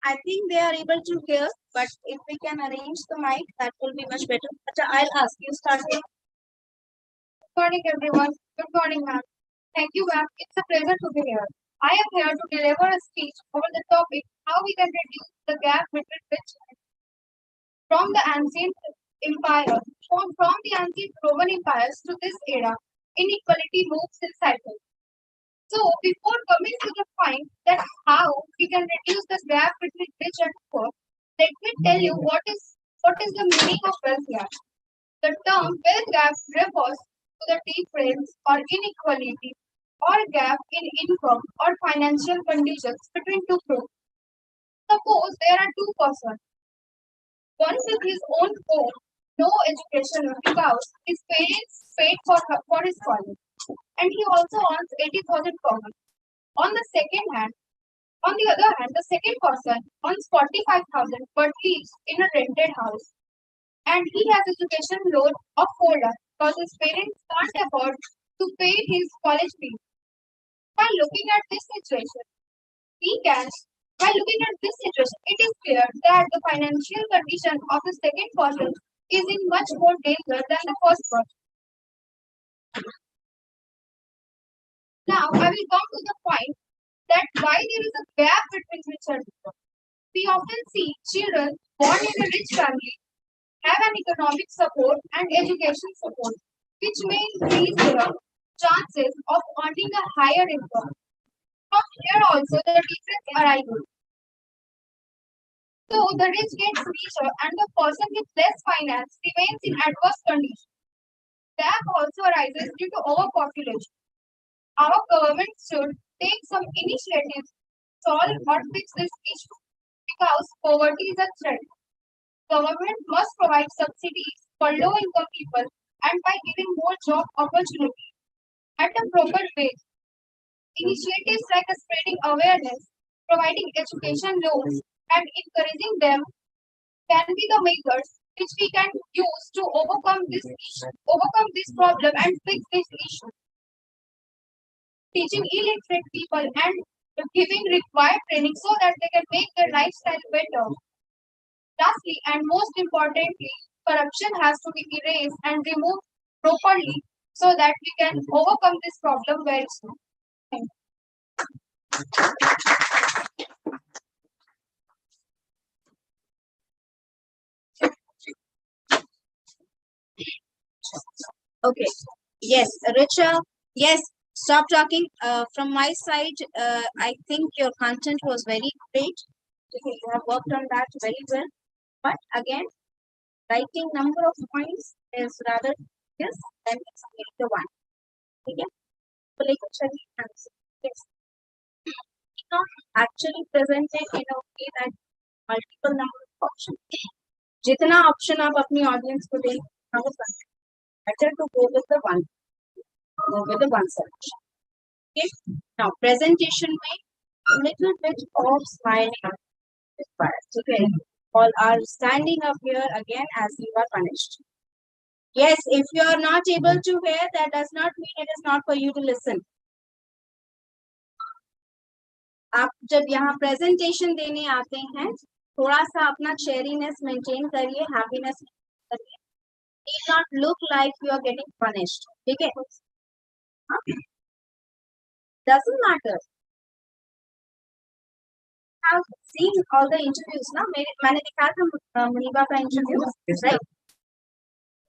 I think they are able to hear, but if we can arrange the mic, that will be much better. But I'll ask you, start with. Good morning, everyone. Good morning, ma'am. Thank you, ma'am. It's a pleasure to be here. I am here to deliver a speech over the topic how we can reduce the gap between rich and from the ancient empires, from the ancient Roman empires to this era. Inequality moves in cycles. So, before coming to the point that how we can reduce the gap between rich and poor, let me tell you what is the meaning of wealth gap. The term wealth gap refers to the difference or inequality or gap in income or financial conditions between two groups. Suppose there are two persons, one with his own home, no education because his parents paid for his college, and he also earns 80,000 per month. On the other hand, the second person earns 45,000 but lives in a rented house, and he has education loan of 4 lakh because his parents can't afford to pay his college fees. By looking at this situation, it is clear that the financial condition of the second person is in much more danger than the first person. Now, I will come to the point that why there is a gap between rich and poor. We often see children born in a rich family have an economic support and education support, which may increase their chances of earning a higher income. From here also the difference arises. So the rich gets richer and the person with less finance remains in adverse conditions. Gap also arises due to overpopulation. Our government should take some initiatives to solve or fix this issue because poverty is a threat. Government must provide subsidies for low-income people and by giving more job opportunities at a proper wage. Initiatives like spreading awareness, providing education loans, and encouraging them can be the measures which we can use to overcome this problem and fix this issue. Teaching illiterate people and giving required training so that they can make their lifestyle better. Lastly, and most importantly, corruption has to be erased and removed properly so that we can overcome this problem very soon. Thank you. Okay. Yes, Richa. Yes, stop talking. From my side, I think your content was very great. Okay, you have worked on that very well. But again, writing number of points is rather yes than explaining the one. Okay. So like yes. It's not actually presented in a way that multiple number of options. जितना option आप अपनी audience को दें, better to go with the one. Go with the one selection. Okay. Now presentation may little bit of smiling is required. Okay. All are standing up here again as you are punished. Yes, if you are not able to hear, that does not mean it is not for you to listen. आप जब यहाँ presentation देने आते हैं, थोड़ा सा अपना cheeriness maintain करिए, happiness करिए. It not look like you are getting punished. ठीक है? Doesn't matter. I've seen all the interviews ना. मैंने देखा था मुनीबा का interview, right?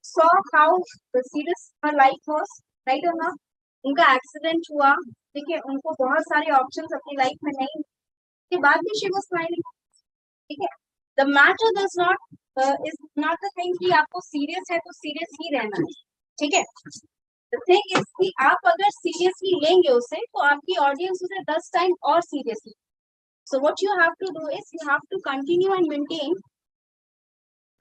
Saw how the serious her life was, right or not? उनका accident हुआ, ठीक है? उनको बहुत सारे options अपनी life में नहीं. के बाद भी she was smiling. ठीक है? The matter does not is not the thing कि आपको serious है तो serious ही रहना है. ठीक है? The thing is कि आप अगर seriously लेंगे उसे तो आपकी audience उसे 10 times और seriously. So what you have to do is you have to continue and maintain.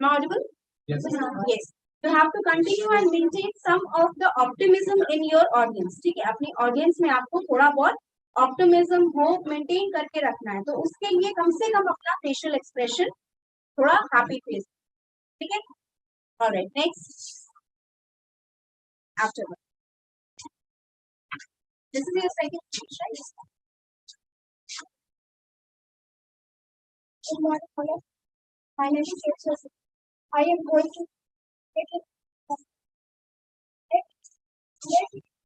Am I audible? Yes. Yes. You have to continue and maintain some of the optimism in your audience. ठीक है? अपनी audience में आपको थोड़ा बहुत optimism hope maintain करके रखना है. तो उसके लिए कम से कम अपना facial expression थोड़ा happy face. ठीक है? All right. Next. After that. This is your second speech, right? Good morning, hello. My name is Joseph. I am going to take it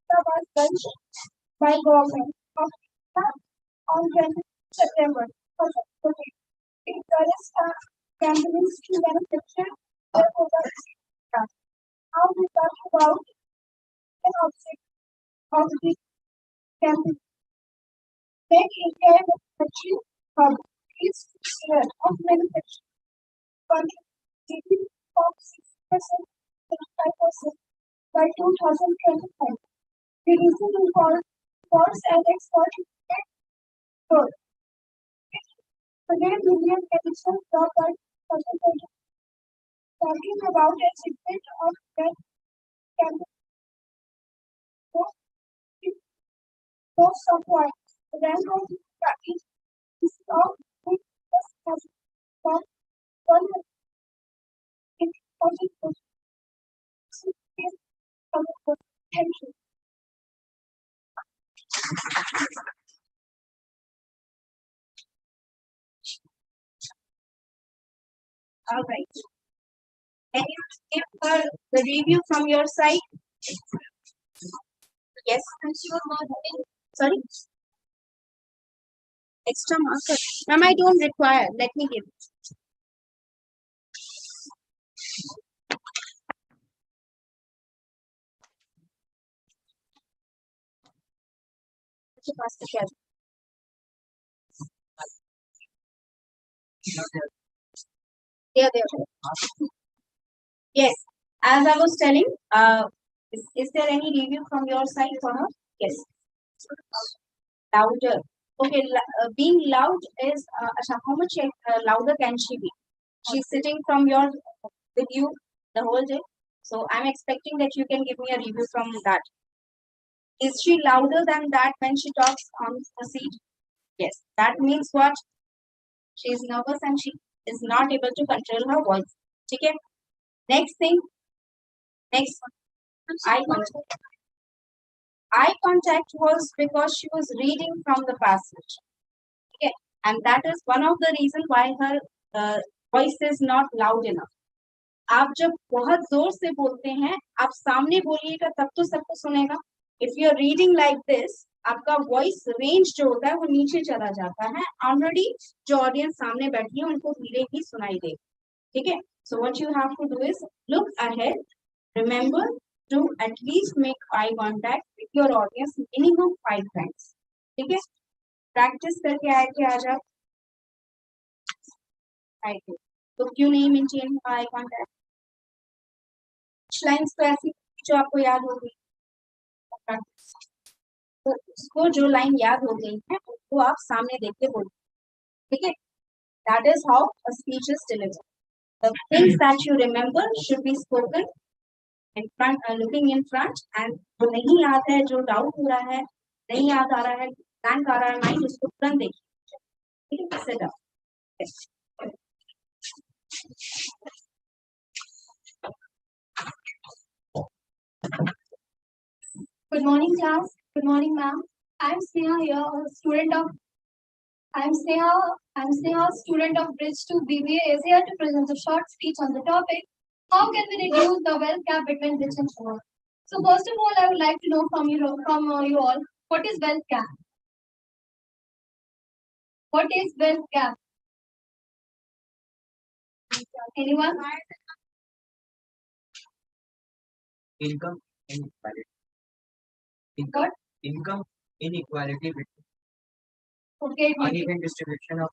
was done by government of India on 20 September 2014. It encourages companies to manufacture their products. Now we talk about an object of the campaign. Make India a manufacturing hub. Its share of manufacturing contributed of 6% to 5% by 2025. Reducing imports and exports growth. Today, billion additional job by 2020. Talking about achievement of that campaign. Most of what rank of practice is of has from 140 potential. All right. Can you give the review from your side? Yes. Sorry. Extra marker. Ma'am, I don't require. Let me give. Pass the share. There. Yes. As I was telling, is there any review from your side for her? Yes. Louder. Okay, being loud is how much louder can she be? She's sitting from your with you the whole day. So I'm expecting that you can give me a review from that. Is she louder than that when she talks on the seat? Yes. That means what? She is nervous and she is not able to control her voice. Okay. Next thing. Next. Eye contact. Eye contact was because she was reading from the passage. Okay. And that is one of the reasons why her voice is not loud enough. आप जब बहुत जोर से बोलते हैं आप सामने बोलिएगा तब तो सबको सुनेगा. If you are reading like this, आपका voice range जो होता है वो नीचे चला जाता है. Already जो audience सामने बैठी है उनको धीरे ही सुनाई देगा. ठीक है? So what you have to do is look ahead. Remember to at least make eye contact with your audience minimum 5 times. ठीक है? Practice करके आए थे आज आप. तो क्यों नहीं मेंटेन आई कांटेक्ट? लाइन्स तो ऐसी जो आपको याद होगी. तो उसको जो लाइन याद हो गई है वो आप सामने देख के बोलो. ठीक है? That is how a speech is delivered. The things that you remember should be spoken in front, looking in front, and जो नहीं याद है, जो डाउट हो रहा है, नहीं याद आ रहा है, ब्लैंक आ रहा है माइंड, उसको तुरंत देखिए. ठीक है? Sit up. Yes. Good morning, class. Good morning, ma'am. I'm Sneha here, a student of student of Bridge to BBA, is here to present a short speech on the topic, how can we reduce the wealth gap between rich and poor? So first of all, I would like to know from you all, what is wealth gap? What is wealth gap? Anyone? Income inequality. What? Income inequality between Okay. uneven distribution of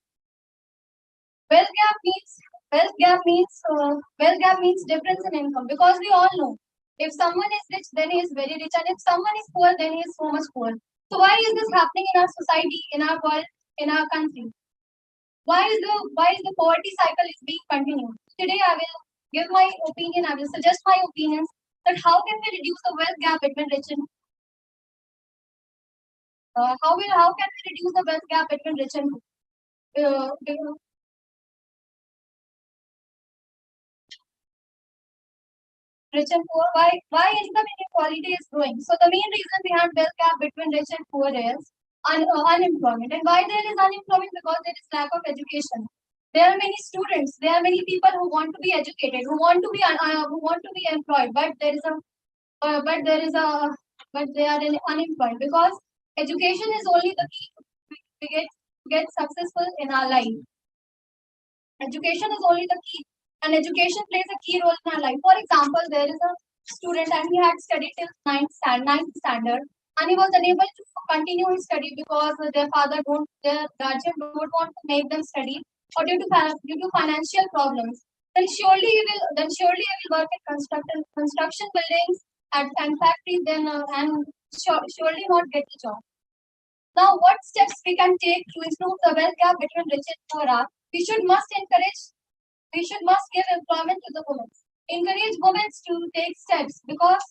Wealth gap means difference in income, because we all know if someone is rich then he is very rich, and if someone is poor then he is so much poor. So why is this happening in our society, in our world, in our country? Why is the poverty cycle is being continued? Today I will give my opinion, I will suggest my opinions that how can we reduce the wealth gap between rich and how can we reduce the wealth gap between rich and rich and poor? Why income inequality is growing? So the main reason behind wealth gap between rich and poor is unemployment. And why there is unemployment? Because there is lack of education. There are many students. There are many people who want to be educated, who want to be employed, but there is a but there is a but they are unemployed because education is only the key to get successful in our life. Education is only the key, and education plays a key role in our life. For example, there is a student and he had studied till ninth standard, and he was unable to continue his study because their guardian don't want to make them study, or due to financial problems. Then surely he will work at construction buildings and factories, and surely not get the job. Now, what steps we can take to improve the wealth gap between rich and poor are: we should must give employment to the women. Encourage women to take steps because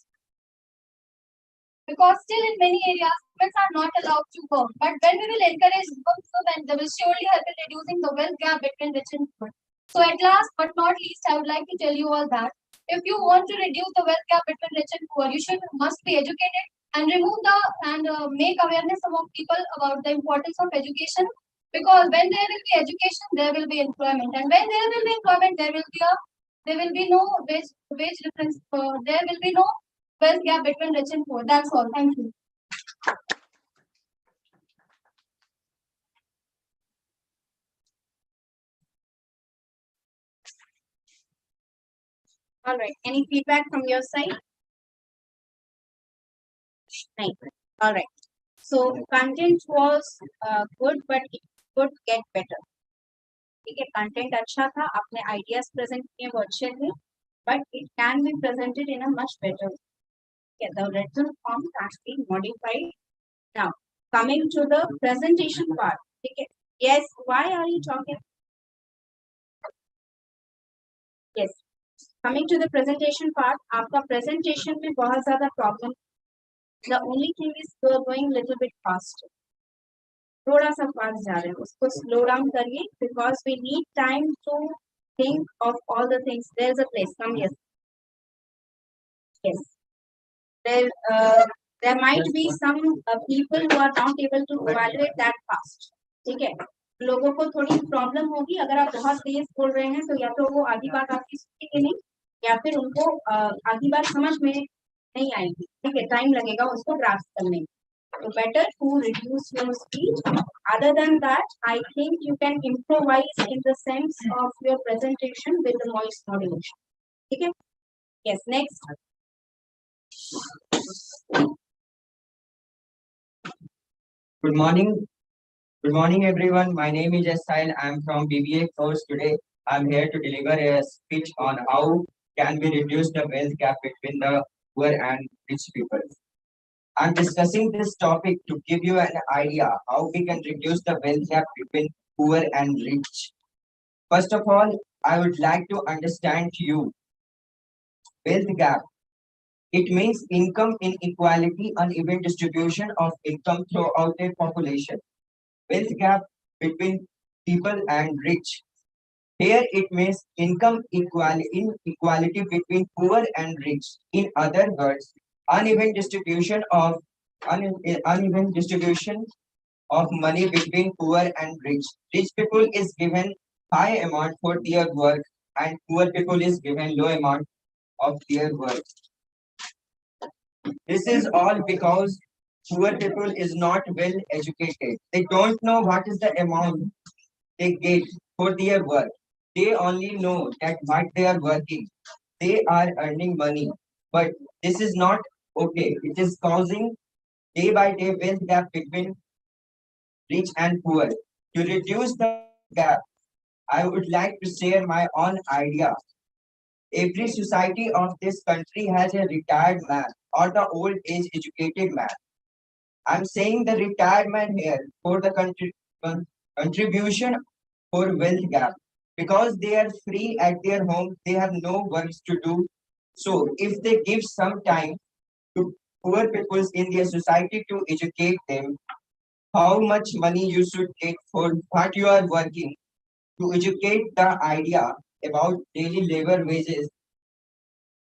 still in many areas women are not allowed to work. But when we will encourage women, they will surely help in reducing the wealth gap between rich and poor. So at last but not least, I would like to tell you all that if you want to reduce the wealth gap between rich and poor, you should must be educated and make awareness among people about the importance of education. Because when there will be education, there will be employment, and when there will be employment, there will be no wage difference. There will be no wealth gap between rich and poor. That's all. Thank you. All right. Any feedback from your side? Right. All right. So content was good, but it could get better. ठीक है, content अच्छा था, आपने ideas present किए वो अच्छे थे, but it can be presented in a much better way. Okay, the written form can be modified. Now, coming to the presentation part. Okay. Yes, why are you talking? Yes, coming to the presentation part, आपका presentation में बहुत ज़्यादा problem. The only thing is you are going little bit faster. थोड़ा सा fast जा रहे हैं, उसको स्लो डाउन करिए because we need time to think of all the things. There is a place. Come yes. Yes. There might be some people who are not able to evaluate that fast. ठीक है, लोगों को थोड़ी problem होगी अगर आप बहुत तेज बोल रहे हैं, तो या तो वो आधी बात आपकी सुनेंगे नहीं, या फिर उनको आधी बात समझ में नहीं आएगी. ठीक है, टाइम लगेगा उसको ग्रास्प करने में. So better to reduce your speed. Other than that, I think you can improvise in the sense of your presentation with the voice modulation. Okay? Yes, next. Good morning. Good morning, everyone. My name is Esail. I am from BBA Course today. I am here to deliver a speech on how can we reduce the wealth gap between the poor and rich people. I am discussing this topic to give you an idea how we can reduce the wealth gap between poor and rich. First of all, I would like to understand you. Wealth gap. It means income inequality, uneven distribution of income throughout a population. Wealth gap between people and rich. Here it means inequality between poor and rich. In other words, uneven distribution of uneven distribution of money between poor and rich. Rich people is given high amount for their work, and poor people is given low amount of their work. This is all because poor people is not well educated. They don't know what is the amount they get for their work. They only know that what they are working. They are earning money. But this is not okay. It is causing day by day wealth gap between rich and poor. To reduce the gap, I would like to share my own idea. Every society of this country has a retired man or the old age educated man. I'm saying the retired man here for the contribution for wealth gap because they are free at their home, they have no works to do. So if they give some time to poor people in their society to educate them, how much money you should get for what you are working, to educate the idea about daily labor wages,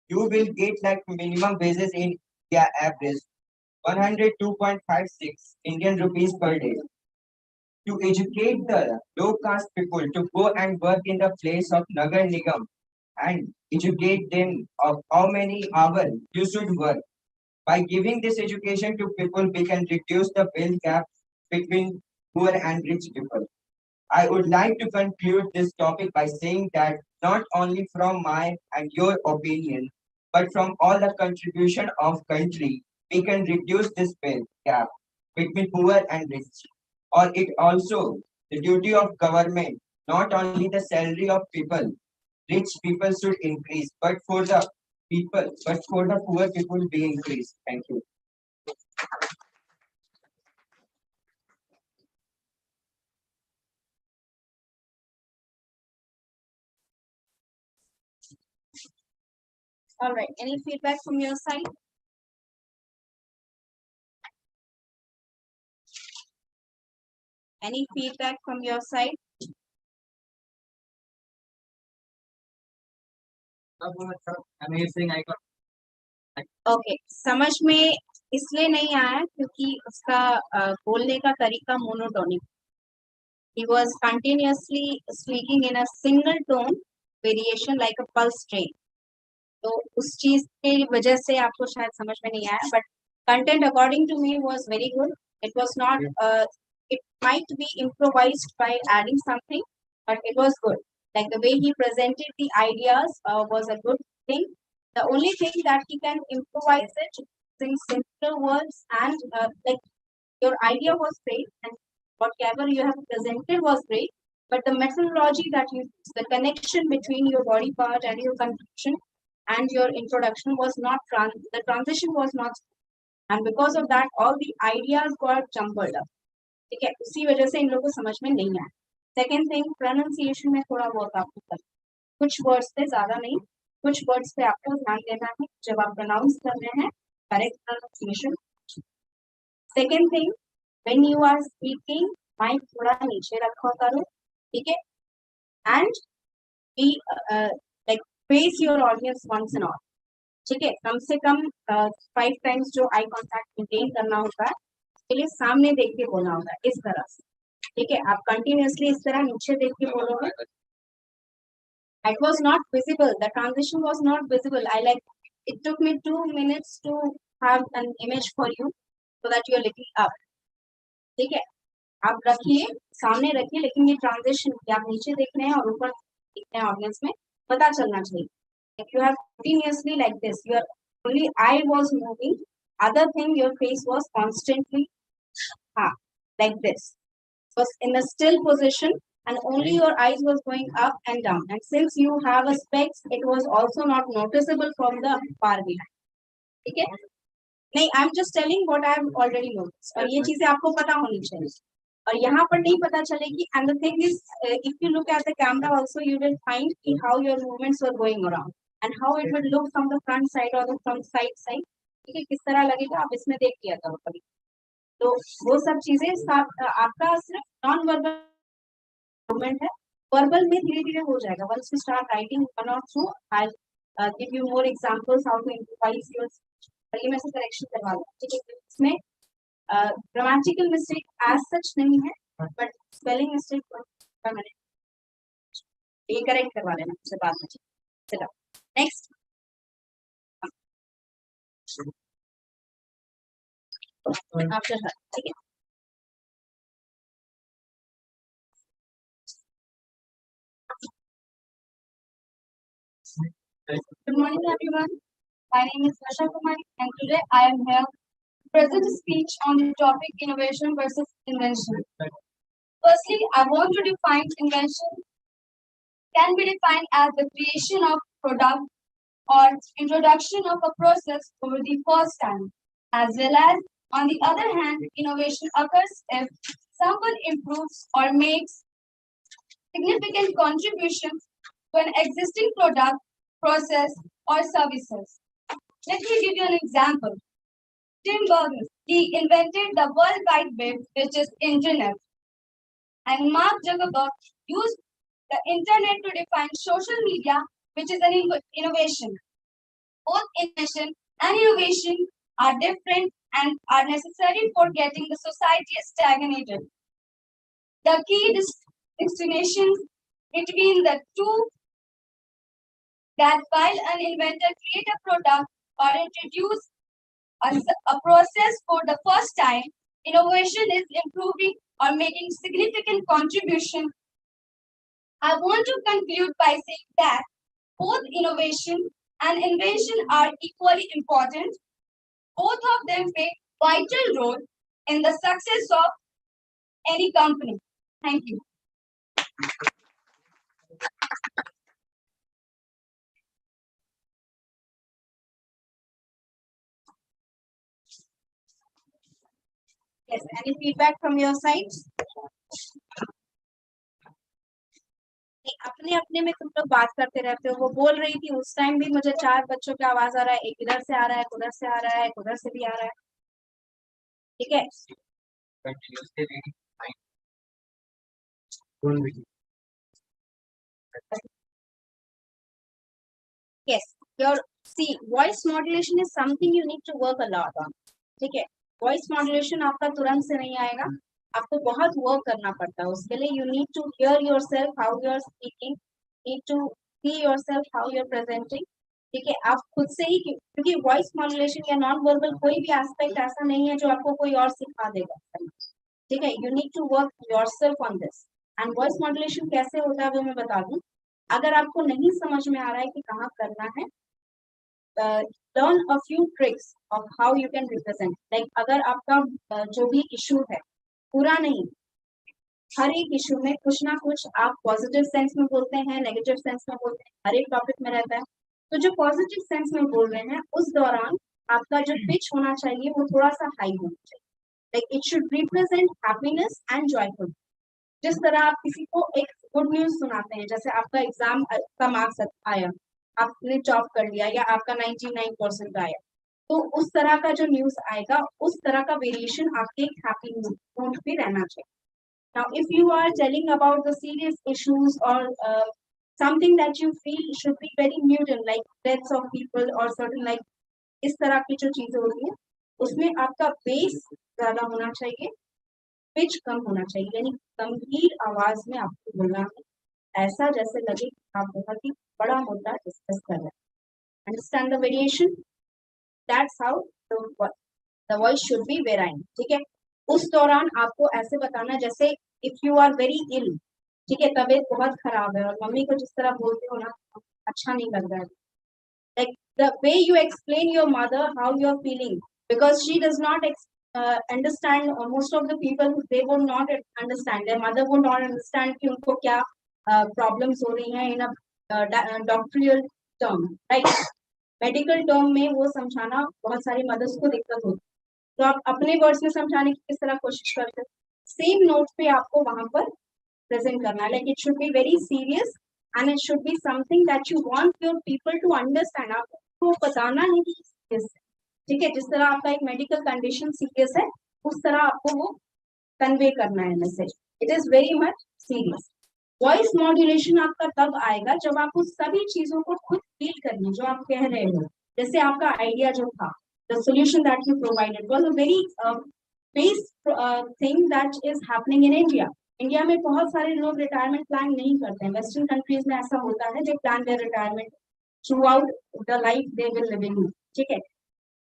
you will get like minimum wages in India average 102.56 Indian rupees per day. to educate the low caste people to go and work in the place of Nagar Nigam and educate them of how many hours you should work. By giving this education to people, we can reduce the wealth gap between poor and rich people. I would like to conclude this topic by saying that not only from my and your opinion, but from all the contribution of country, we can reduce this wealth gap between poor and rich. Or it also the duty of government, not only the salary of people, rich people should increase, but for the poor people be increased. Thank you. All right. Any feedback from your side? Any feedback from your side? Amazing. I got okay समझ में इसलिए नहीं आया क्योंकि उसका बोलने का तरीका monotonic. He was continuously speaking in a single tone variation like a pulse train. तो उस चीज की वजह से आपको शायद समझ में नहीं आया, but content according to me was very good. It was not it might be improvised by adding something, but it was good. Like the way he presented the ideas was a good thing. The only thing that he can improvise it using simpler words and like your idea was great and whatever you have presented was great, but the methodology that you used, the connection between your body part and your conclusion and your introduction was not the transition was not, and because of that all the ideas got jumbled up. ठीक है, उसी वजह से इन लोगों को समझ में नहीं आया. सेकेंड थिंग, प्रोनाउंसिएशन में थोड़ा बहुत आपको कर, कुछ वर्ड्स पे ज्यादा नहीं, कुछ वर्ड्स पे आपको ध्यान देना है जब आप प्रोनाउंस कर रहे हैं, correct pronunciation. Second thing, when you are speaking mic थोड़ा नीचे रखा करो, ठीक है, and be like face your audience once and all. ठीक है, कम से कम 5 टाइम्स जो आई कांटेक्ट मेंटेन करना होता है उसके लिए सामने देख के बोलना होता है, इस तरह से. ठीक है, आप कंटिन्यूअसली इस तरह नीचे देख के बोलोगे. It was not visible, the transition was not visible. It took me 2 minutes to have an image for you so that you are looking up. ठीक है, आप रखिए, सामने रखिए, लेकिन ये ट्रांजिशन कि आप नीचे देख रहे हैं और ऊपर देख रहे हैं ऑडियंस में, पता चलना चाहिए. If you have continuously like this, your only eye was moving, other thing your face was constantly like this, was in a still position, and only your eyes was going up and down. And since you have a specs, it was also not noticeable from the far behind. ठीक है, नहीं, I am just telling what I have already notice, और ये चीजें आपको पता होनी चाहिए, और यहाँ पर नहीं पता चलेगी. And the thing is, if you look at the camera also you will find कि how your movements were going around and how it will look from the front side और फ्रॉम साइड. ठीक है, किस तरह लगेगा आप इसमें देख लिया करो कभी. तो वो सब चीजें आपका सिर्फ नॉन वर्बल मूवमेंट है, वर्बल में धीरे धीरे हो जाएगा. Once you start writing one और two, I give you more examples how to improvise your. और ये मैं से करेक्शन करवा दूँ. ठीक है, इसमें ग्रामेटिकल मिस्टेक एज सच नहीं है, बट स्पेलिंग मिस्टेक मैंने ये करेक्ट करवा लेना उससे बाद में. चलो नेक्स्ट. आफ्टर हर, ठीक है. Good morning, everyone. My name is Vasha Kumari, and today I am here to present a speech on the topic innovation versus invention. Firstly, I want to define invention can be defined as the creation of product or introduction of a process for the first time, as well as, on the other hand, innovation occurs if someone improves or makes significant contributions to an existing product, process, or services. Let me give you an example. Tim Berners-Lee invented the World Wide Web, which is Internet, and Mark Zuckerberg used the Internet to define social media, which is an innovation. Both invention and innovation are different and are necessary for getting the society stagnated. The key distinction between the two that while an inventor create a product or introduce a process for the first time, innovation is improving or making significant contribution. I want to conclude by saying that both innovation and invention are equally important. Both of them play vital role in the success of any company. Thank you. Yes, any feedback from your side? अपने अपने में तुम लोग बात करते रहते हो। वो बोल रही थी उस टाइम भी मुझे 4 बच्चों की आवाज आ रहा है, एक इधर से आ रहा है, उधर से आ रहा है, उधर से भी आ रहा है। ठीक है, yes, your see voice modulation is something you need to work a lot on. ठीक है, वॉइस मॉड्यूलेशन आपका तुरंत से नहीं आएगा, आपको बहुत वर्क करना पड़ता है उसके लिए। You need to hear yourself how you are speaking, need to see yourself how you are presenting. ठीक है, आप खुद से ही, क्योंकि वॉइस मॉड्यूलेशन या नॉन वर्बल कोई भी एस्पेक्ट ऐसा नहीं है जो आपको कोई और सिखा देगा। ठीक है, you need to work yourself on this. And voice modulation कैसे होता है वो मैं बता दूं। अगर आपको नहीं समझ में आ रहा है कि कहाँ करना है, learn a few tricks of how you can represent. Like अगर आपका जो भी इशू है पूरा नहीं, हर एक इशू में कुछ ना कुछ आप पॉजिटिव सेंस में बोलते हैं, नेगेटिव सेंस में बोलते हैं, हर एक टॉपिक में रहता है। तो जो पॉजिटिव सेंस में बोल रहे हैं उस दौरान आपका जो पिच होना चाहिए वो थोड़ा सा हाई होना चाहिए। Like it should represent happiness and joyful. जिस तरह आप किसी को एक गुड न्यूज सुनाते हैं, जैसे आपका एग्जाम का मार्क्स आया, आपने जॉब कर लिया या आपका 99% आया, तो उस तरह का जो न्यूज आएगा उस तरह का वेरिएशन आपके हैप्पी नोट पे रहना चाहिए। Now if you are telling about the serious issues or something that you feel should be very muted like deaths of people or certain like इस तरह की जो चीजें होती है उसमें आपका बेस ज्यादा होना चाहिए, पिच कम होना चाहिए, यानी गंभीर आवाज में आपको बोलना है, ऐसा जैसे लगे आप बहुत ही बड़ा मुद्दा डिस्कस कर रहे हैं। Understand the variation, that's how the voice should be varying. ठीक है, उस दौरान आपको ऐसे बताना जैसे इफ यू आर वेरी इल, ठीक है, तबीयत बहुत खराब है और मम्मी को जिस तरह बोलते हो ना अच्छा नहीं लग रहा है, like the way you explain your mother how you are feeling, because she does not understand, or most of the people they will not understand, their mother will not understand कि उनको क्या problems हो रही हैं in a doctoral term, right? Medical term में वो समझाना बहुत सारी मदर्स को दिक्कत होती है, तो आप अपने वर्ड्स में समझाने की किस तरह कोशिश करते हैं, सेम नोट पे आपको वहां पर प्रेजेंट करना है। Like it should be very serious and it should be something that you want your people to understand. आपको बताना है कि सीरियस है, ठीक है, जिस तरह आपका एक मेडिकल कंडीशन सीरियस है उस तरह आपको वो कन्वे करना है message, it is very much serious. Voice modulation आपका तब आएगा जब आप उस सभी चीजों को खुद फील करिए जो आप कह रहे हो। जैसे आपका आइडिया जो था, the solution that you provided was a very base thing that is happening in India. India में बहुत सारे लोग रिटायरमेंट प्लान नहीं करते हैं, वेस्टर्न कंट्रीज में ऐसा होता है जो plan their retirement throughout the life they will living, ठीक है,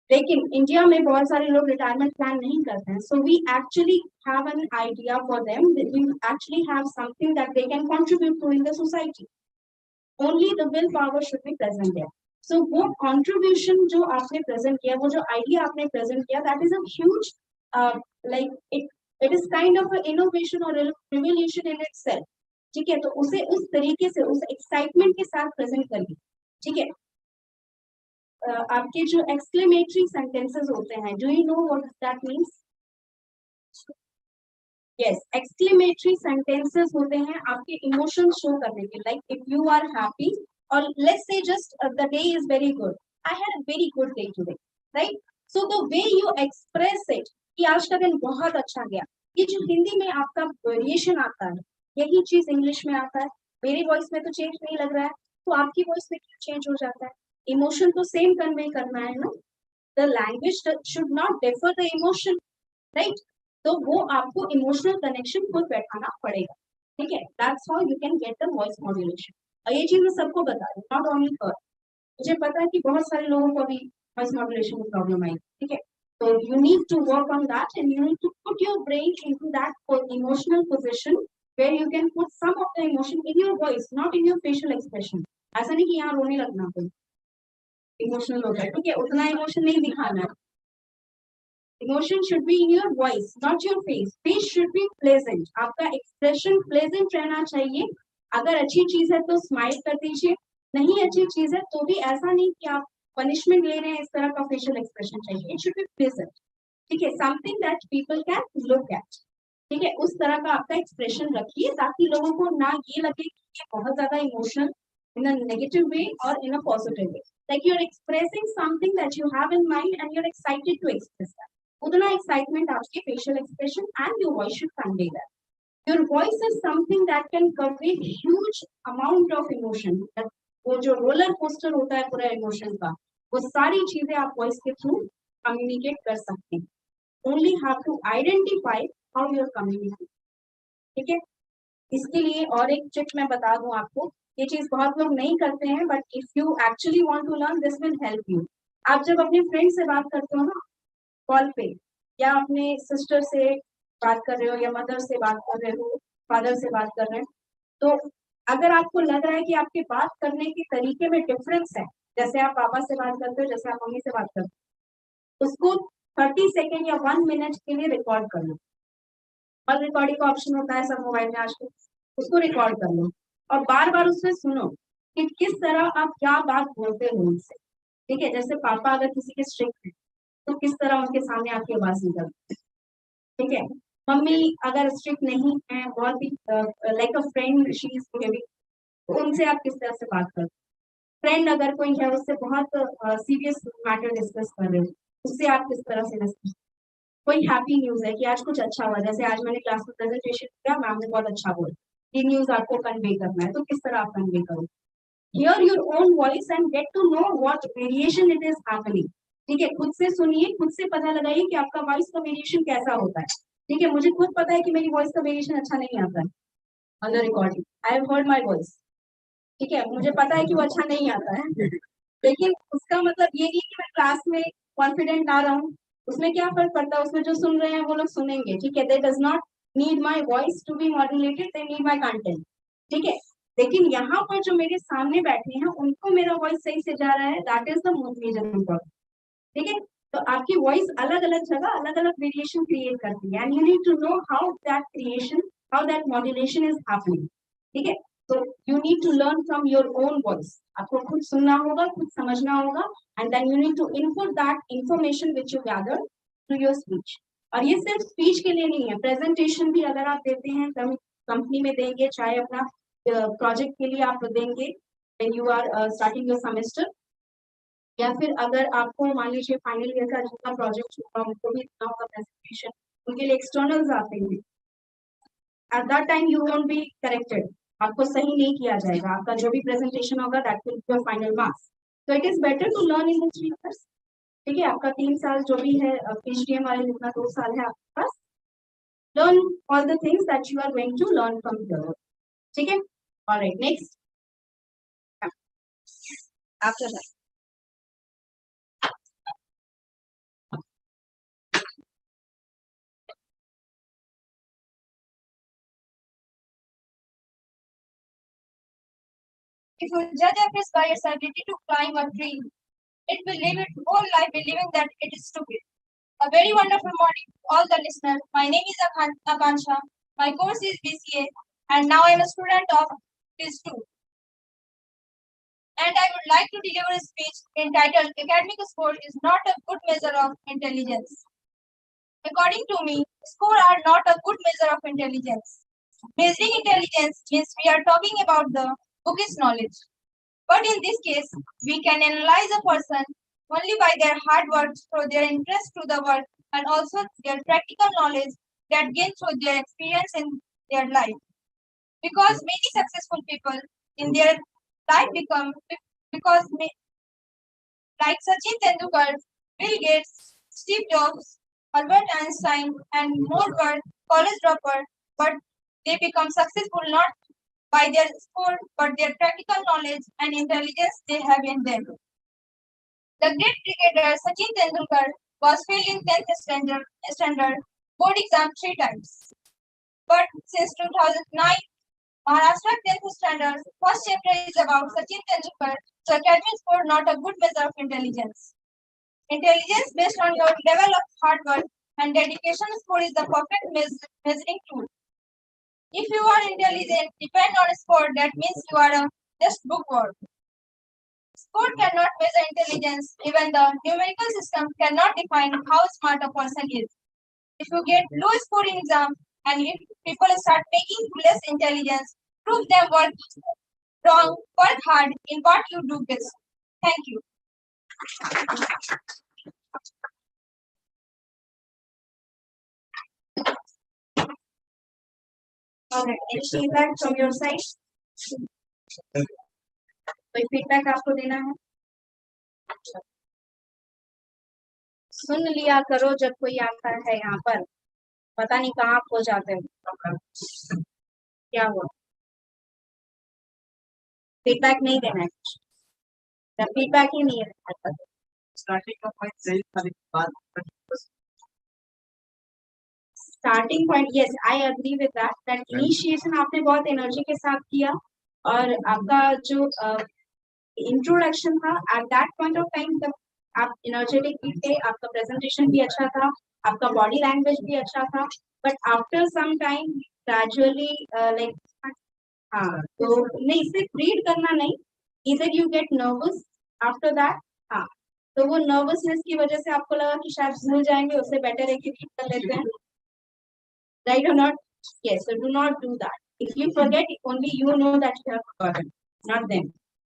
लेकिन इंडिया में बहुत सारे लोग रिटायरमेंट प्लान नहीं करते हैं। So we actually have an idea for them, we actually have something that they can contribute to in the society, only the will power should be present there. So वो contribution जो आपने present किया, वो जो idea आपने present किया, that is a huge like it is kind of innovation और revolution in itself, ठीक है, तो उसे उस तरीके से उस एक्साइटमेंट के साथ प्रेजेंट करिए। ठीक है, आपके जो एक्सक्लेमेटरी सेंटेंसेस होते हैं, do you know what that means? Yes, exclamatory sentences होते हैं आपके इमोशन शो करने के, like if you are happy और let's say just the day is very good, I had a very good day today, right? So the way you express it कि आज का दिन बहुत अच्छा गया, ये जो हिंदी में आपका वेरिएशन आता है, यही चीज इंग्लिश में आता है। मेरी वॉइस में तो चेंज नहीं लग रहा है, तो आपकी वॉइस में क्यों चेंज हो जाता है? इमोशन तो सेम कन्वे करना है ना, the language should not differ the emotion, right? तो वो आपको इमोशनल कनेक्शन खुद बैठाना पड़ेगा, ठीक है। That's how you can get the voice modulation. और ये चीज मैं सबको बता रही हूँ, नॉट ओनली फॉर, मुझे पता है कि बहुत सारे लोगों को भी वॉइस मॉड्यूलेशन में प्रॉब्लम आई, ठीक है। So you need to work on that and you need to put your brain into that emotional position where you can put some of the emotion in your voice, not in your facial expression. ऐसा नहीं कि यहाँ रोने लगना कोई emotional होता है, ठीक है, उतना इमोशन नहीं दिखाना है। Emotion should be in your voice, not your face. Face should be pleasant, आपका एक्सप्रेशन प्लेजेंट रहना चाहिए। अगर अच्छी चीज है तो स्माइल कर दीजिए, नहीं अच्छी चीज है तो भी ऐसा नहीं कि आप पनिशमेंट ले रहे हैं, इस तरह का फेशियल एक्सप्रेशन चाहिए। इट शुड बी प्लेजेंट, ठीक है, something that people can look at, ठीक है, उस तरह का आपका एक्सप्रेशन रखिए ताकि लोगों को ना ये लगे कि ये बहुत ज्यादा इमोशनल इन अ नेगेटिव वे और in a positive way, like you are expressing something that you have in mind and you are excited to express that. उतना एक्साइटमेंट आपके facial expression and your voice should convey that. Your voice is something that can convey huge amount of emotion. वो जो roller coaster होता है पूरा emotion का, वो सारी चीजें आप वॉइस के थ्रू कम्युनिकेट कर सकते हैं। Only have to identify how you are communicating, ठीक है। इसके लिए और एक ट्रिक मैं बता दूं आपको, ये चीज बहुत लोग नहीं करते हैं, but if you actually want to learn this will help you. आप जब अपने फ्रेंड से बात करते हो ना कॉल पे, या अपने सिस्टर से बात कर रहे हो, या मदर से बात कर रहे हो, फादर से बात कर रहे हैं, तो अगर आपको लग रहा है कि आपके बात करने के तरीके में डिफरेंस है, जैसे आप पापा से बात करते हो, जैसे आप मम्मी से बात करते हो, उसको 30 सेकेंड या 1 मिनट के लिए रिकॉर्ड कर लो। और रिकॉर्डिंग का ऑप्शन होता है सब मोबाइल में आजकल, उसको रिकॉर्ड कर लो और बार बार उसमें सुनो कि किस तरह आप क्या बात बोलते हो उनसे, ठीक है। जैसे पापा अगर किसी के स्ट्रिक्ट है तो किस तरह उनके सामने आपकी आवाज निकलती है, ठीक है। मम्मी अगर स्ट्रिक्ट नहीं है, बहुत ही like a friend she is behaving, तो उनसे आप किस तरह से बात करते हो। फ्रेंड अगर कोई है उससे बहुत सीरियस मैटर डिस्कस कर रहे हो, उससे आप किस तरह से डिस्कस। कोई हैप्पी न्यूज है कि आज कुछ अच्छा हुआ, जैसे आज मैंने क्लास में प्रेजेंटेशन किया, मैम ने बहुत अच्छा बोला, ये न्यूज आपको कन्वे करना है, तो किस तरह आप कन्वे करो। Hear your own voice and get to know what variation it is happening, ठीक है। खुद से सुनिए, खुद से पता लगाइए कि आपका वॉइस का वेरिएशन कैसा होता है, ठीक है। मुझे खुद पता है कि मेरी वॉइस का वेरिएशन अच्छा नहीं आता है on the recording, I have heard my voice, ठीक है, मुझे पता है कि वो अच्छा नहीं आता है लेकिन उसका मतलब ये नहीं कि मैं क्लास में कॉन्फिडेंट आ रहा हूँ, उसमें क्या फर्क पड़ता है, उसमें जो सुन रहे हैं वो लोग सुनेंगे, ठीक है। They does not need my voice to be modulated, they need my content, ठीक है। लेकिन यहाँ पर जो मेरे सामने बैठे हैं उनको मेरा वॉइस सही से जा रहा है, that is the most major important, ठीक है। तो आपकी वॉइस अलग अलग जगह अलग अलग वेरिएशन क्रिएट करती है and you need to know how that creation, how that modulation is happening, ठीक है। तो you need to learn from your own voice, आपको खुद सुनना होगा, खुद समझना होगा, and then you need to input that information which you gather through your speech. और ये सिर्फ स्पीच के लिए नहीं है, प्रेजेंटेशन भी अगर आप देते हैं, कंपनी में देंगे, चाहे अपना प्रोजेक्ट के लिए आप देंगे when you are starting your semester, या फिर अगर आपको मान लीजिए फाइनल ईयर का जितना प्रोजेक्ट होगा उनको भी इतना होगा प्रेजेंटेशन, उनके लिए एक्सटर्नल्स आते हैं, at that time you won't be corrected, आपको सही नहीं किया जाएगा, आपका जो भी प्रेजेंटेशन होगा that will be your final marks. तो it is better to learn in 3 years, ठीक है। आपका 3 साल जो भी है, पीजीडीएम वाले जितना 2 साल है आपके पास, learn all the things that you are going to learn from here, ठीक है। Alright, next after that If you judge a fish by its ability to climb a tree, it will live its whole life believing that it is stupid. A very wonderful morning to all the listeners. My name is Akansha. My course is BCA, and now I am a student of this too. And I would like to deliver a speech entitled Academic Score is not a good measure of intelligence. According to me, scores are not a good measure of intelligence. Measuring intelligence means we are talking about the bookish knowledge. But in this case, we can analyze a person only by their hard work, through their interest to the work, and also their practical knowledge that gained through their experience in their life. Because many successful people in their life become like Sachin Tendulkar, Bill Gates, Steve Jobs, Albert Einstein, and more were college droppers, but they become successful not by their score but their practical knowledge and intelligence they have in them. The great cricketer Sachin Tendulkar was failed in 10th standard board exam 3 times. But since 2009, Maharashtra 10th standard first chapter is about Sachin Tendulkar, so academic score not a good measure of intelligence. Intelligence based on your level of hard work and dedication score is the perfect measuring tool. If you are intelligent, depend on a score, that means you are a just bookworm. Score cannot measure intelligence. Even the numerical system cannot define how smart a person is. If you get low score in exam and if people start making you less intelligence, prove them work wrong, work hard in what you do best. Thank you. Okay, any feedback from your side? कोई feedback आपको देना है? सुन लिया करो जब कोई आता है यहाँ पर, पता नहीं कहाँ खो जाते हो। क्या हुआ? फीडबैक नहीं देना है कुछ, जब फीडबैक ही नहीं है। स्टार्टिंग का पॉइंट सही था लेकिन बाद starting point, yes I agree with that initiation आपने बहुत एनर्जी के साथ किया और आपका जो इंट्रोडक्शन था at that point of time तब आप एनर्जेटिक भी थे, आपका प्रेजेंटेशन भी अच्छा था, आपका बॉडी लैंग्वेज भी अच्छा था, but after some time gradually like हाँ तो नहीं, सिर्फ रीड करना नहीं, इधर you get nervous after that. हाँ तो वो नर्वसनेस की वजह से आपको लगा कि शायद भूल जाएंगे, उससे बेटर है कि रीड कर लेते हैं, right or not? Yes, so do not do that. If you forget, only you know that you have forgotten, not them.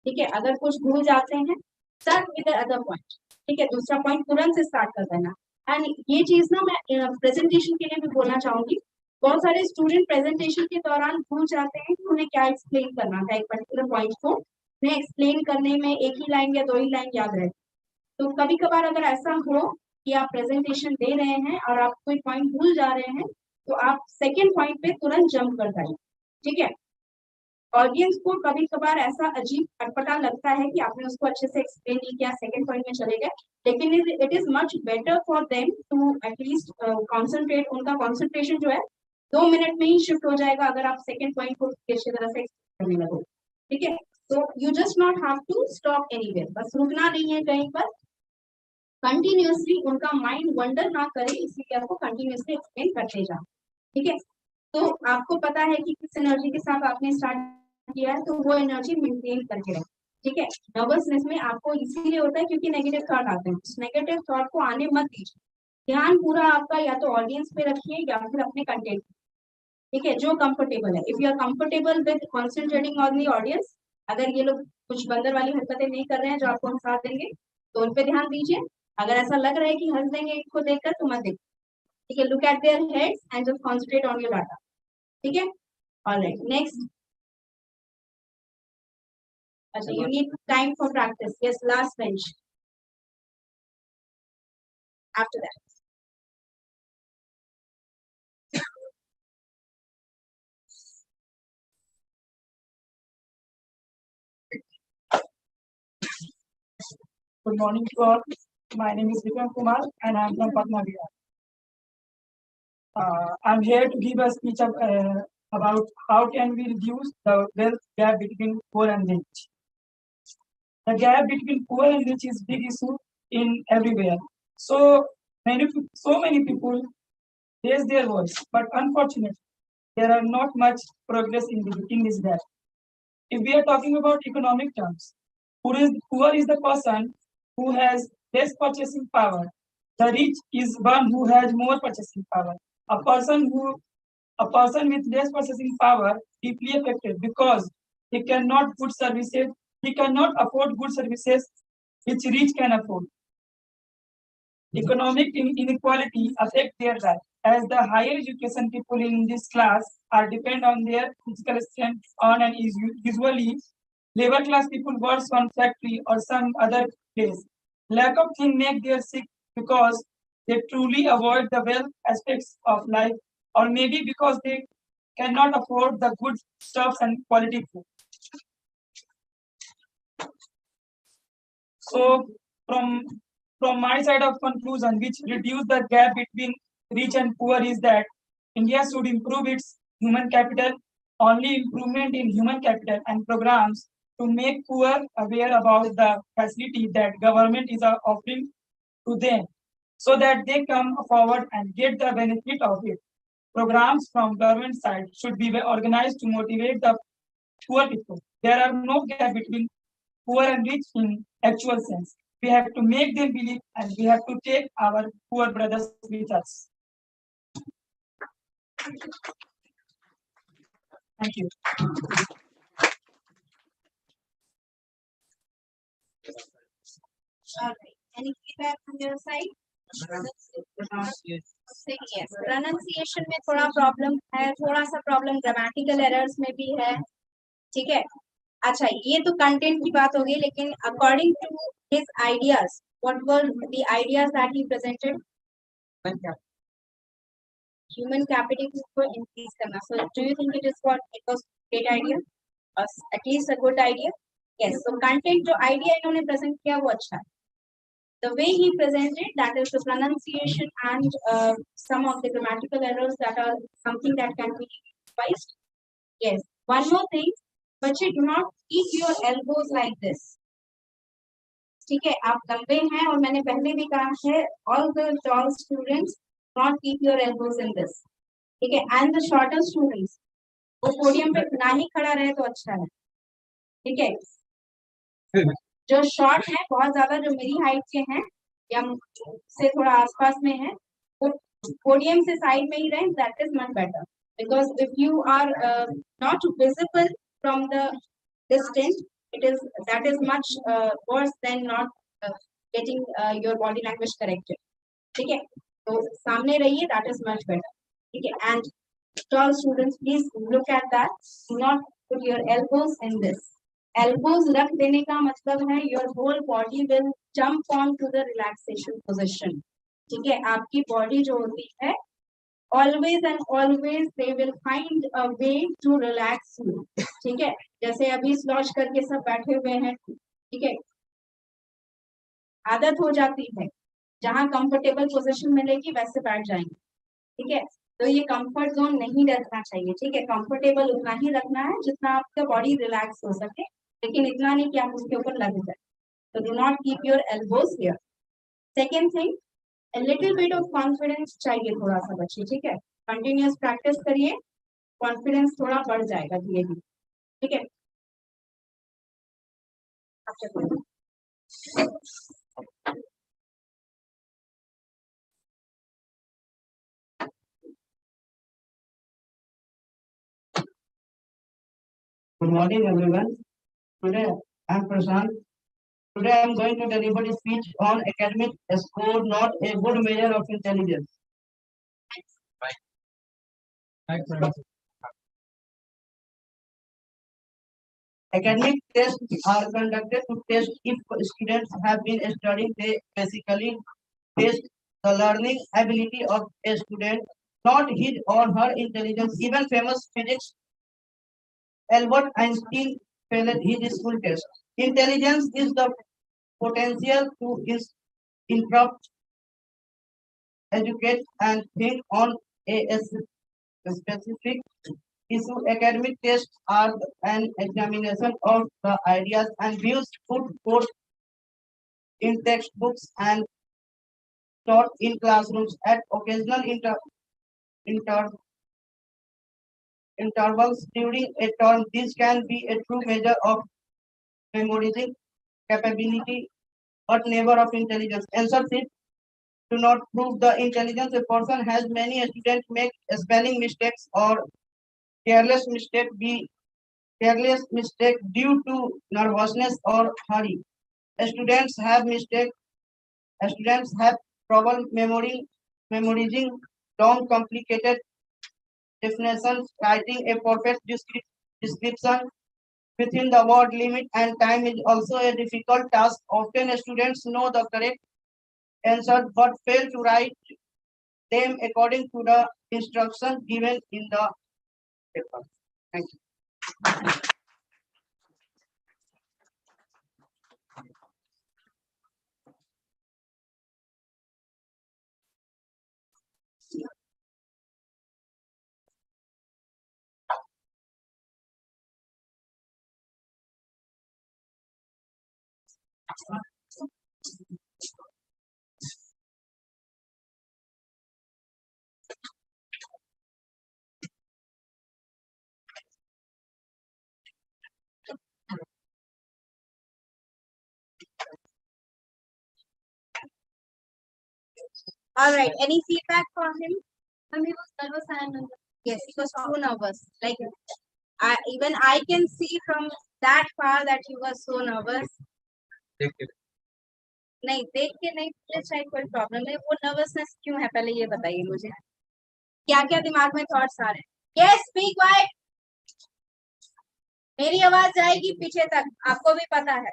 ठीक है, अगर कुछ भूल जाते हैं start with the other point. ठीक है, दूसरा पॉइंट तुरंत से स्टार्ट कर देना। एंड ये चीज ना मैं प्रेजेंटेशन के लिए भी बोलना चाहूंगी, बहुत सारे स्टूडेंट प्रेजेंटेशन के दौरान भूल जाते हैं कि उन्हें क्या एक्सप्लेन करना था, एक पर्टिकुलर पॉइंट को उन्हें एक्सप्लेन करने में एक ही लाइन या 2 ही लाइन याद रहे। तो कभी कभार अगर ऐसा हो कि आप प्रेजेंटेशन दे रहे हैं और आप कोई पॉइंट भूल जा रहे हैं तो आप सेकेंड पॉइंट पे तुरंत जंप कर जाइए। ठीक है, ऑडियंस को कभी कभार ऐसा अजीब अटपटा लगता है कि आपने उसको अच्छे से एक्सप्लेन नहीं किया, सेकंड पॉइंट में चले गए, लेकिन it is much better for them to at least concentrate, उनका कॉन्सेंट्रेशन जो है 2 मिनट में ही शिफ्ट हो जाएगा अगर आप सेकंड पॉइंट को अच्छी तरह से एक्सप्लेन करने लगो। ठीक है, तो you just not have to stop anywhere, बस रुकना नहीं है कहीं पर, कंटिन्यूअसली उनका माइंड वंडर ना करे, इसलिए आपको कंटिन्यूअसली एक्सप्लेन करते जाओ। ठीक है, तो आपको पता है कि किस एनर्जी के साथ आपने स्टार्ट किया है, तो वो एनर्जी मेंटेन करके रखें। ठीक है, नर्वसनेस में आपको इसीलिए होता है क्योंकि नेगेटिव थॉट आते हैं, उस नेगेटिव थॉट को आने मत दीजिए, ध्यान पूरा आपका या तो ऑडियंस पे रखिए या फिर अपने कंटेंट। ठीक है, जो कंफर्टेबल है, if you are comfortable with concentrating on the audience, अगर ये लोग कुछ बंदर वाली हरकतें नहीं कर रहे हैं जो आपको हंसा देंगे तो उन पे ध्यान दीजिए, अगर ऐसा लग रहा है कि हंस देंगे इनको देखकर तो मत देखिए। ठीक है, look at their heads and just concentrate on your data. ठीक है, all right, next. अच्छा, you need time for practice. Yes, last bench. After that. Good morning to all. My name is BBM Kumar and I am from Patna, Bihar. I'm here to give a speech about how can we reduce the wealth gap between poor and rich. The gap between poor and rich is big issue in everywhere. So many people raise their voice, but unfortunately, there are not much progress in this gap. If we are talking about economic terms, poor is the person who has less purchasing power. The rich is one who has more purchasing power. A person with less purchasing power deeply affected because he cannot afford good services which rich can afford. Economic inequality affect their life, as the higher education people in this class are depend on their physical strength on and is usually labor class people works on factory or some other place. Lack of thing make their sick because they truly avoid the well aspects of life, or maybe because they cannot afford the good stuff and quality food. So from my side of conclusion, which reduce the gap between rich and poor, is that India should improve its human capital. Only improvement in human capital and programs to make poor aware about the facility that government is offering to them, so that they come forward and get the benefit of it. Programs from government side should be organized to motivate the poor people. There are no gap between poor and rich in actual sense. We have to make them believe, and we have to take our poor brothers with us. Thank you. All right. Any feedback from your side? Yes. Pronunciation में थोड़ा problem है, थोड़ा सा problem grammatical errors में भी है, ठीक है। अच्छा, ये तो कंटेंट की बात हो गई, लेकिन according to his ideas, what were the ideas that he presented? Human capital को increase करना. So do you think it was great idea, or at least a good idea? Yes. So content जो idea इन्होंने present किया वो अच्छा है. The way he presented, that is the pronunciation and some of the grammatical errors that are something that can be revised. Yes. One more thing, but you do not keep your elbows like this. ठीक है, आप लंबे हैं, और मैंने पहले भी कहा है, all the tall students not keep your elbows in this. ठीक है, and the shorter students, वो podium पे ना ही खड़ा रहे तो अच्छा है. ठीक है, जो शॉर्ट है, बहुत ज्यादा जो मेरी हाइट के हैं या से थोड़ा आसपास में है, वो पोडियम से साइड में ही रहे. That is much better, because if you are not visible from the distance, that is much worse than not getting your body language corrected. ठीक है, तो सामने रहिए, that is much better. ठीक है, and tall students, please look at that. Do not put your elbows in this. Elbows रख देने का मतलब है your whole body will jump on to the relaxation position. ठीक है, आपकी body जो होती है, always and always they will find a way to relax you. ठीक है, जैसे अभी स्लॉच करके सब बैठे हुए हैं, ठीक है, आदत हो जाती है, जहां कंफर्टेबल पोजीशन मिलेगी वैसे बैठ जाएंगे. ठीक है, तो ये कंफर्ट जोन नहीं रखना चाहिए. ठीक है, कंफर्टेबल उतना ही रखना है जितना आपका बॉडी रिलैक्स हो सके, लेकिन इतना नहीं कि आप उसके ऊपर लग जाए. तो do not keep your elbows here. Second thing, a little bit of confidence चाहिए थोड़ा सा बच्चे. ठीक है, कंटिन्यूअस प्रैक्टिस करिए, कॉन्फिडेंस थोड़ा बढ़ जाएगा धीरे धीरे. ठीक है, Good morning, everyone. Today I am Prashant. Today I am going to deliver a speech on academic score, not a good measure of intelligence. Academic tests are conducted to test if students have been studying. They basically test the learning ability of a student, not his or her intelligence. Even famous physics Albert Einstein failed his school test. Intelligence is the potential to interrupt, educate, and think on a specific issue. Academic tests are an examination of the ideas and views put forth in textbooks and taught in classrooms at occasional intervals during a term. This can be a true measure of memorizing capability, but never of intelligence. Answer sheet do not prove the intelligence a person has. Many students make spelling mistakes or careless mistake due to nervousness or hurry. Students have trouble memorizing long, complicated definitions. Writing a perfect description within the word limit and time is also a difficult task. Often students know the correct answers but failed to write them according to the instructions given in the paper. Thank you. All right. Any feedback from him? He was nervous and yes, he was too nervous. Like even I can see from that far that he was so nervous. नहीं देख के नहीं मुझे शायद कोई problem है वो nervousness क्यों है पहले ये बताइए मुझे क्या क्या दिमाग में थॉट्स आ रहे हैं यस स्पीक वाइड मेरी आवाज जाएगी पीछे तक आपको भी पता है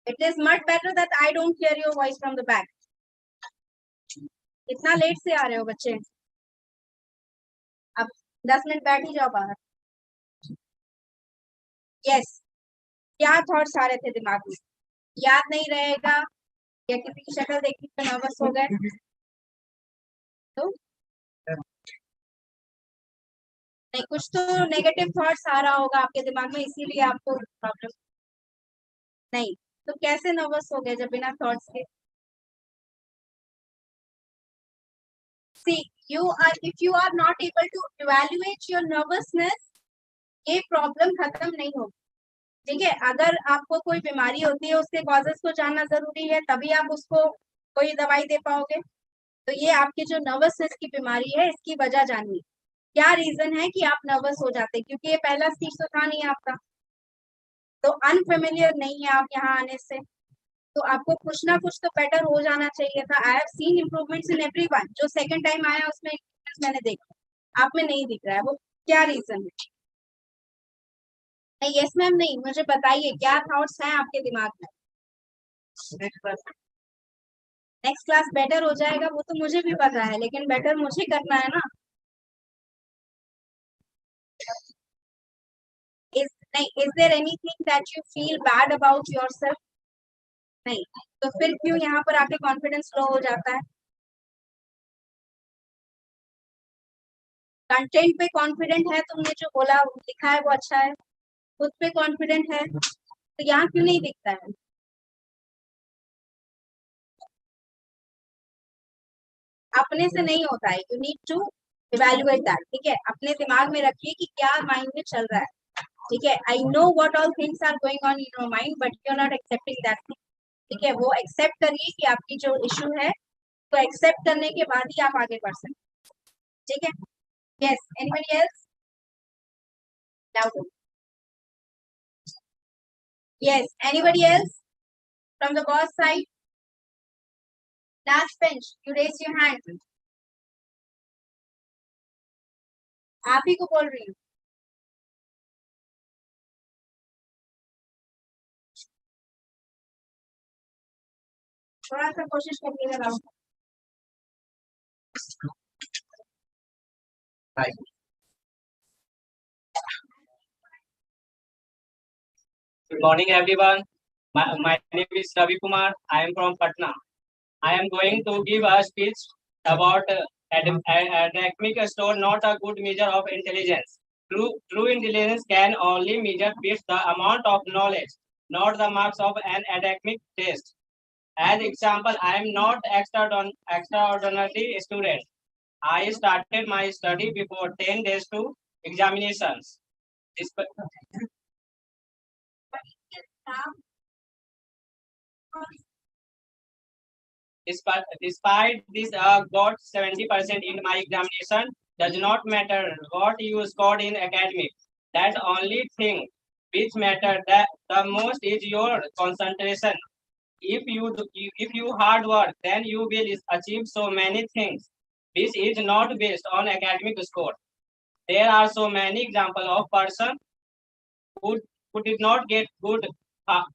it is much better that I don't hear your voice from the back इतना लेट से आ रहे हो बच्चे अब 10 मिनट बैठ ही जाओ बाहर यस क्या थॉट्स आ रहे थे दिमाग में याद नहीं रहेगा या किसी की शक्ल देखी तो नर्वस हो गए तो नहीं कुछ तो नेगेटिव थॉट्स आ रहा होगा आपके दिमाग में इसीलिए आपको प्रॉब्लम नहीं तो कैसे नर्वस हो गए जब बिना थॉट्स के see if you are not able to evaluate your nervousness ये प्रॉब्लम खत्म नहीं होगी ठीक है अगर आपको कोई बीमारी होती है उसके कॉजेस को जानना जरूरी है तभी आप उसको कोई दवाई दे पाओगे तो ये आपकी जो नर्वसनेस की बीमारी है इसकी वजह जाननी क्या रीजन है कि आप नर्वस हो जाते हैं क्योंकि ये पहला स्पीच तो था नहीं आपका तो अनफेमिलियर नहीं है आप यहाँ आने से तो आपको कुछ ना कुछ तो बेटर हो जाना चाहिए था I have seen improvements in everyone जो सेकंड टाइम आया उसमें इम्प्रूवमेंट्स मैंने देखा आप में नहीं दिख रहा है वो क्या रीजन है नहीं यस मैम नहीं मुझे बताइए क्या थॉट्स हैं आपके दिमाग में नेक्स्ट क्लास बेटर हो जाएगा वो तो मुझे भी पता है लेकिन बेटर मुझे करना है ना is there anything that you feel bad about yourself नहीं तो फिर क्यों यहाँ पर आके कॉन्फिडेंस लो हो जाता है कंटेंट पे कॉन्फिडेंट है तुमने जो बोला लिखा है वो अच्छा है खुद पे कॉन्फिडेंट है तो यहाँ क्यों नहीं दिखता है अपने से नहीं होता है you need to evaluate that ठीक है अपने दिमाग में रखिए कि क्या माइंड में चल रहा है ठीक है I know what all things are going on in your mind but you are not accepting that thing ठीक है वो एक्सेप्ट करिए कि आपकी जो इशू है तो एक्सेप्ट करने के बाद ही आप आगे बढ़ सकते ठीक है yes anybody else doubt yes anybody else from the boss side last bench you raise your hand आप ही को बोल रही हूँ थोड़ा सा कोशिश करिएगा round Good morning, everyone. My name is Ravi Kumar. I am from Patna. I am going to give a speech about academic score, not a good measure of intelligence. True intelligence can only measure with the amount of knowledge, not the marks of an academic test. As example, I am not extraordinary student. I started my study before 10 days to examinations. Despite this, got 70% in my examination. Does not matter what you scored in academic. That only thing which matter that the most is your concentration. If you hard work, then you will achieve so many things. This is not based on academic score. There are so many examples of person who did not get good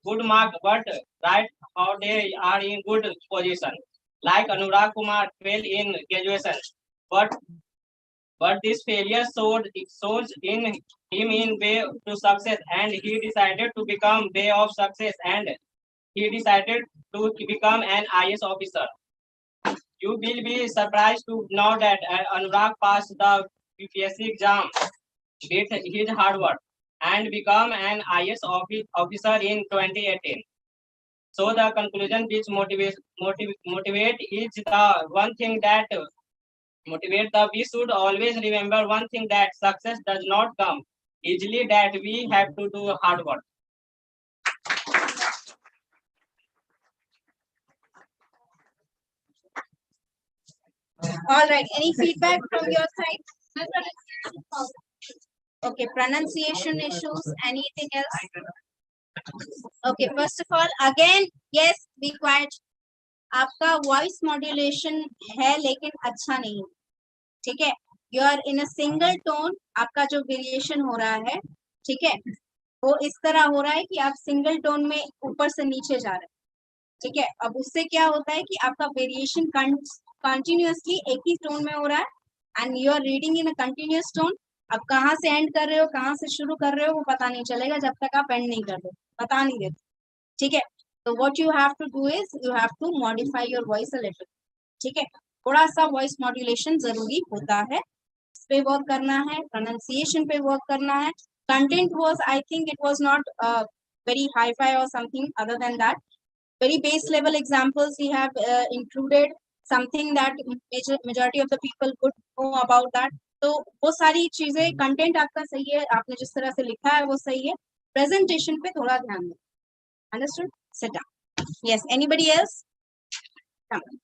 mark, but right how they are in good position. like Anurag Kumar failed in graduation, but this failure shows in him in way to success, and he decided to become way of success, and he decided to become an IS officer. You will be surprised to know that Anurag passed the PSC exam with his hard work and become an IS officer in 2018. So the conclusion which motivate is the one thing that motivate the we should always remember one thing, that success does not come easily, that we have to do hard work. All right. Any feedback from your side? Okay. Pronunciation issues. Anything else? Okay. First of all, again, yes, be quiet. आपका voice modulation है लेकिन अच्छा नहीं, ठीक है. You are in a single tone. आपका जो variation हो रहा है, ठीक है, वो इस तरह हो रहा है कि आप सिंगल टोन में ऊपर से नीचे जा रहे हैं, ठीक है. अब उससे क्या होता है कि आपका वेरिएशन कंटिन्यूअसली एक ही टोन में हो रहा है and you are reading in a continuous tone. अब कहाँ से एंड कर रहे हो, कहाँ से शुरू कर रहे हो, वो पता नहीं चलेगा जब तक आप एंड नहीं कर दो, बता नहीं देते, ठीक है. तो what you have to do is you have to modify your voice a little, ठीक है. थोड़ा सा वॉइस मॉड्यूलेशन जरूरी होता है, इस पे वर्क करना है, प्रोनाउंसिएशन पे वर्क करना है. Content was, I think it was not very hi-fi or something other than that. Very base level examples we have included, something that majority of the people would know about that. तो वो सारी चीजें, content आपका सही है, आपने जिस तरह से लिखा है वो सही है, प्रेजेंटेशन पे थोड़ा ध्यान दें. Understood? Sit down. Yes. Anybody else? Come on.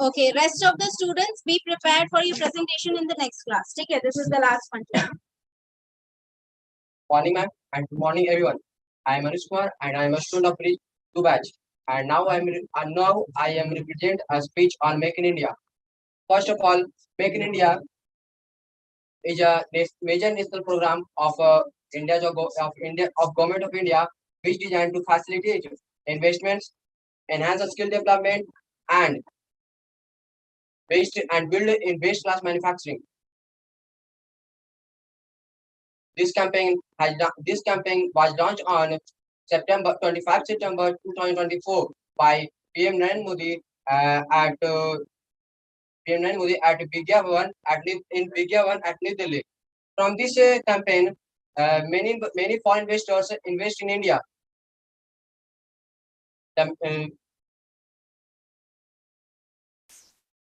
Okay. Rest of the students, be prepared for your presentation in the next class. Take care. This is the last one. Morning, ma'am, and good morning, everyone. I am Anush Kumar, and I am a student of two batch. And now I am represent a speech on Make in India. First of all, Make in India is a major national program of Government of India, which is designed to facilitate investments, enhance the skill development, and build in base class manufacturing. This campaign was launched on September 2024 by PM Narendra Modi at BBM at New Delhi. From this campaign, many foreign investors invest in India.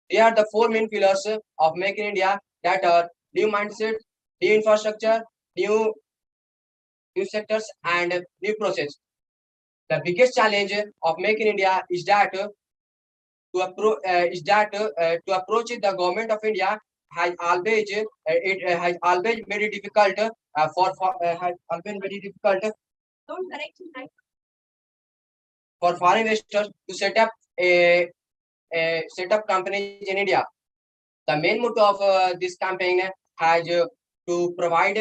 They are the four main pillars of Make in India, that are new mindset, new infrastructure, new sectors, and new process. The biggest challenge of Make in India is that to approach the government of India has always made it difficult Don't correct me, right? for foreign investors to set up companies in India. The main motto of this campaign has to provide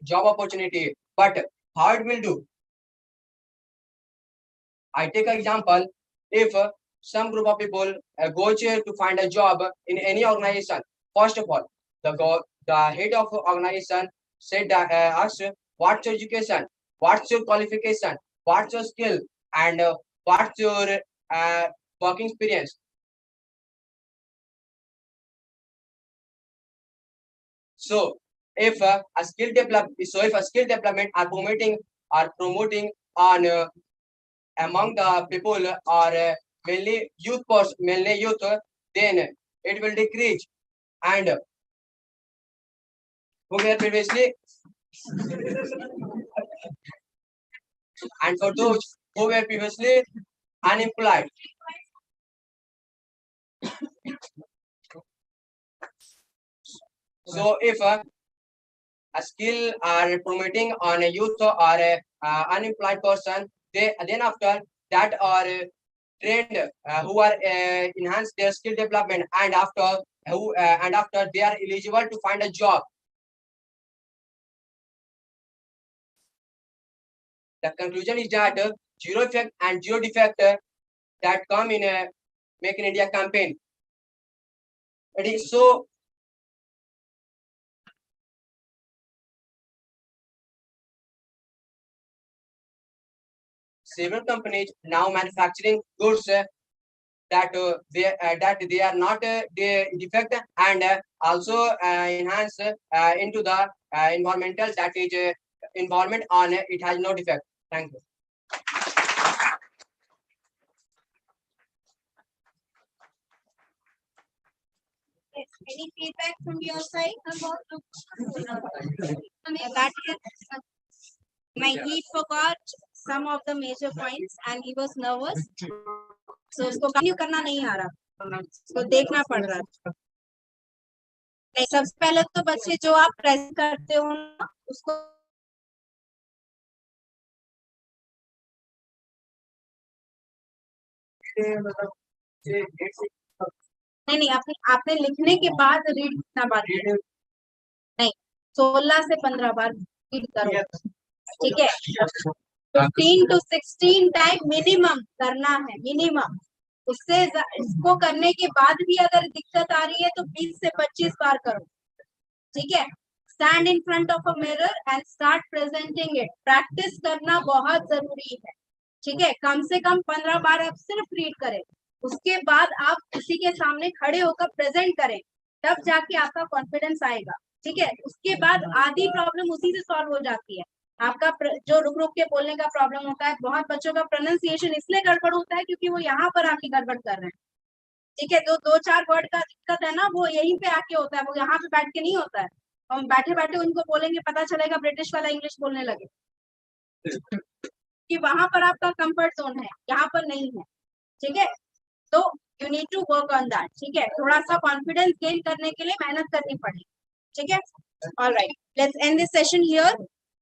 job opportunity, but how it will do? I take an example. If some group of people goes to find a job in any organization, first of all, the head of organization said that ask what's your education, what's your qualification, what's your skill, and what's your working experience. So if a skill development are promoting on among the people or mainly youth, then it will decrease. And who were previously and for those who were previously unemployed. So if a skill are promoting on a youth or a unemployed person, then after that are trained who are enhance their skill development, and after they are eligible to find a job. The conclusion is that zero effect and zero defect that come in a Make in India campaign. So several companies now manufacturing goods that they are not defect and also enhance into the environmental, that is environment on it has no defect. Thank you. Yes. Any feedback from your side about that? He forgot some of the major points and he was nervous. So उसको continue करना नहीं आ रहा, उसको देखना पड़ रहा था. नहीं, सबसे पहले तो बच्चे जो आप प्रेजेंट करते हो ना उसको नहीं आपने लिखने के बाद रीड करना बाकी है. नहीं, 16 से 15 बार रीड करो. ठीक है, 15 to 16 टाइम मिनिमम करना है, मिनिमम. उससे इसको करने के बाद भी अगर दिक्कत आ रही है तो 20 से 25 बार करो. ठीक है, stand in front of a mirror and start presenting it. Practice करना बहुत जरूरी है. ठीक है, कम से कम 15 बार आप सिर्फ रीड करें, उसके बाद आप किसी के सामने खड़े होकर प्रेजेंट करें, तब जाके आपका कॉन्फिडेंस आएगा. ठीक है, उसके बाद आधी प्रॉब्लम उसी से सॉल्व हो जाती है. आपका जो रुक रुक के बोलने का प्रॉब्लम होता है, बहुत बच्चों का प्रोनाउंसिएशन इसलिए गड़बड़ होता है क्योंकि वो यहाँ पर आके गड़बड़ कर रहे हैं. ठीक है, तो 2-4 वर्ड का दिक्कत है ना, वो यहीं पे आके होता है, वो यहाँ पे बैठ के नहीं होता है. हम बैठे बैठे उनको बोलेंगे, पता चलेगा ब्रिटिश वाला इंग्लिश बोलने लगे कि वहां पर आपका कंफर्ट जोन है, यहाँ पर नहीं है. ठीक है, तो you need to work on that. ठीक है, थोड़ा सा कॉन्फिडेंस गेन करने के लिए मेहनत करनी पड़ेगी. ठीक है, alright, let's end this session here.